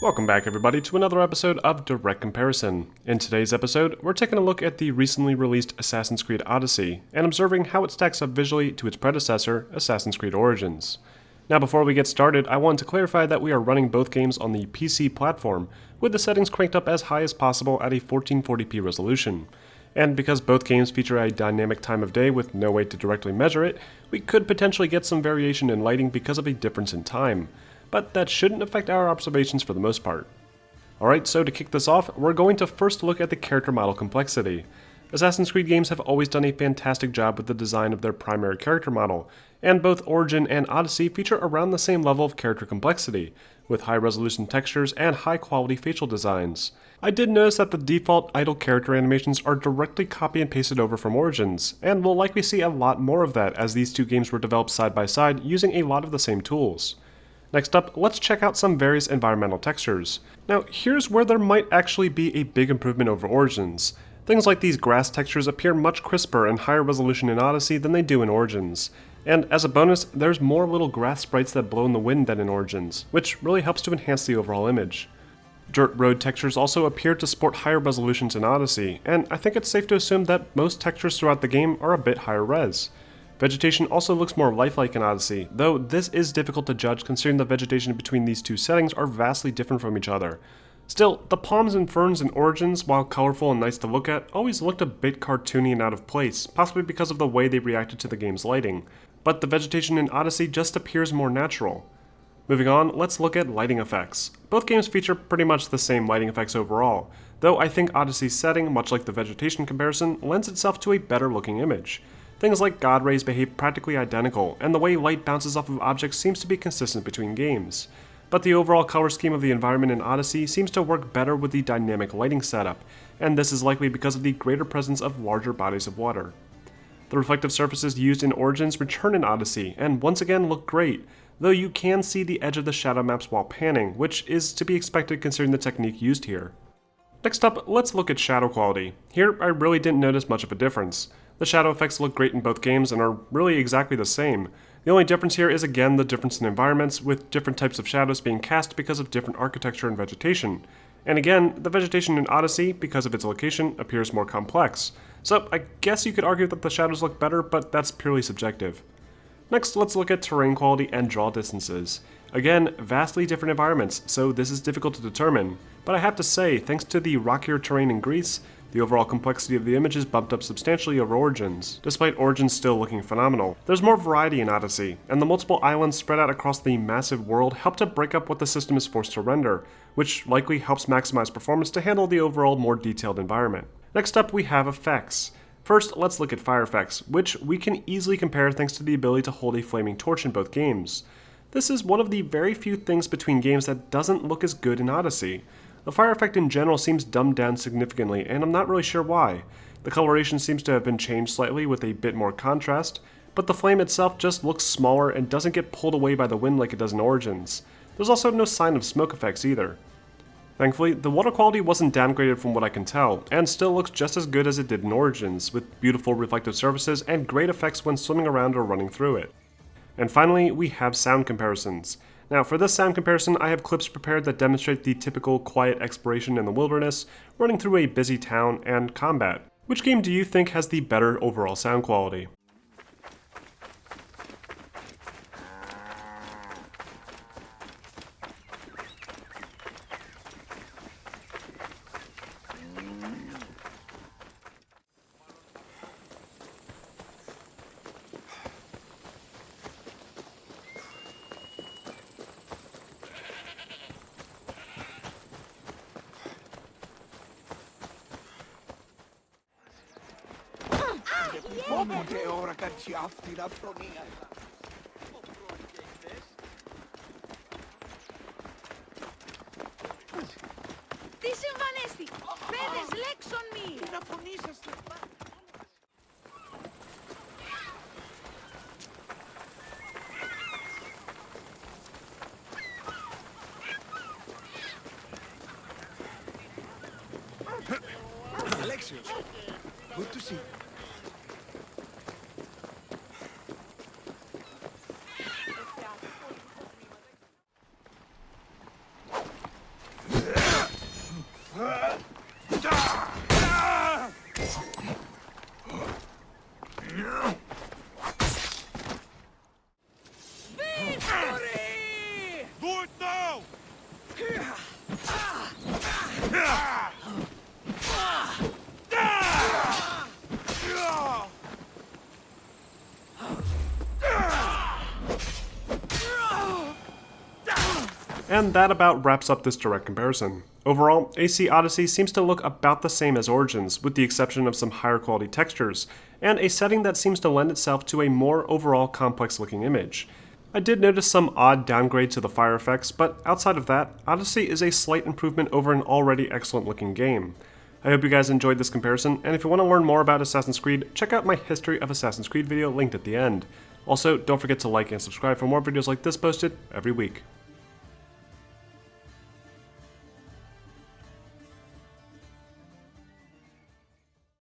Welcome back everybody to another episode of Direct Comparison. In today's episode, we're taking a look at the recently released Assassin's Creed Odyssey and observing how it stacks up visually to its predecessor, Assassin's Creed Origins. Now before we get started, I want to clarify that we are running both games on the PC platform, with the settings cranked up as high as possible at a 1440p resolution. And because both games feature a dynamic time of day with no way to directly measure it, we could potentially get some variation in lighting because of a difference in time. But that shouldn't affect our observations for the most part. Alright, so to kick this off, we're going to first look at the character model complexity. Assassin's Creed games have always done a fantastic job with the design of their primary character model, and both Origin and Odyssey feature around the same level of character complexity, with high resolution textures and high quality facial designs. I did notice that the default idle character animations are directly copy and pasted over from Origins, and we'll likely see a lot more of that as these two games were developed side by side using a lot of the same tools. Next up, let's check out some various environmental textures. Now, here's where there might actually be a big improvement over Origins. Things like these grass textures appear much crisper and higher resolution in Odyssey than they do in Origins. And as a bonus, there's more little grass sprites that blow in the wind than in Origins, which really helps to enhance the overall image. Dirt road textures also appear to sport higher resolutions in Odyssey, and I think it's safe to assume that most textures throughout the game are a bit higher res. Vegetation also looks more lifelike in Odyssey, though this is difficult to judge considering the vegetation between these two settings are vastly different from each other. Still, the palms and ferns in Origins, while colorful and nice to look at, always looked a bit cartoony and out of place, possibly because of the way they reacted to the game's lighting. But the vegetation in Odyssey just appears more natural. Moving on, let's look at lighting effects. Both games feature pretty much the same lighting effects overall, though I think Odyssey's setting, much like the vegetation comparison, lends itself to a better looking image. Things like God rays behave practically identical, and the way light bounces off of objects seems to be consistent between games. But the overall color scheme of the environment in Odyssey seems to work better with the dynamic lighting setup, and this is likely because of the greater presence of larger bodies of water. The reflective surfaces used in Origins return in Odyssey, and once again look great, though you can see the edge of the shadow maps while panning, which is to be expected considering the technique used here. Next up, let's look at shadow quality. Here, I really didn't notice much of a difference. The shadow effects look great in both games and are really exactly the same. The only difference here is again the difference in environments, with different types of shadows being cast because of different architecture and vegetation. And again, the vegetation in Odyssey, because of its location, appears more complex. So I guess you could argue that the shadows look better, but that's purely subjective. Next, let's look at terrain quality and draw distances. Again, vastly different environments, so this is difficult to determine. But I have to say, thanks to the rockier terrain in Greece, the overall complexity of the image is bumped up substantially over Origins, despite Origins still looking phenomenal. There's more variety in Odyssey, and the multiple islands spread out across the massive world help to break up what the system is forced to render, which likely helps maximize performance to handle the overall more detailed environment. Next up, we have effects. First, let's look at fire effects, which we can easily compare thanks to the ability to hold a flaming torch in both games. This is one of the very few things between games that doesn't look as good in Odyssey. The fire effect in general seems dumbed down significantly, and I'm not really sure why. The coloration seems to have been changed slightly with a bit more contrast, but the flame itself just looks smaller and doesn't get pulled away by the wind like it does in Origins. There's also no sign of smoke effects either. Thankfully, the water quality wasn't downgraded from what I can tell, and still looks just as good as it did in Origins, with beautiful reflective surfaces and great effects when swimming around or running through it. And finally, we have sound comparisons. Now, for this sound comparison, I have clips prepared that demonstrate the typical quiet exploration in the wilderness, running through a busy town, and combat. Which game do you think has the better overall sound quality? Όποτε ώρα κάνει αυτήν αφρονία. Τι συμβανέστη! Πέδες λέξον μη! Να φωνήσαστε. Alexios, good to see you. And that about wraps up this direct comparison. Overall, AC Odyssey seems to look about the same as Origins, with the exception of some higher quality textures, and a setting that seems to lend itself to a more overall complex looking image. I did notice some odd downgrades to the fire effects, but outside of that, Odyssey is a slight improvement over an already excellent looking game. I hope you guys enjoyed this comparison, and if you want to learn more about Assassin's Creed, check out my History of Assassin's Creed video linked at the end. Also, don't forget to like and subscribe for more videos like this posted every week.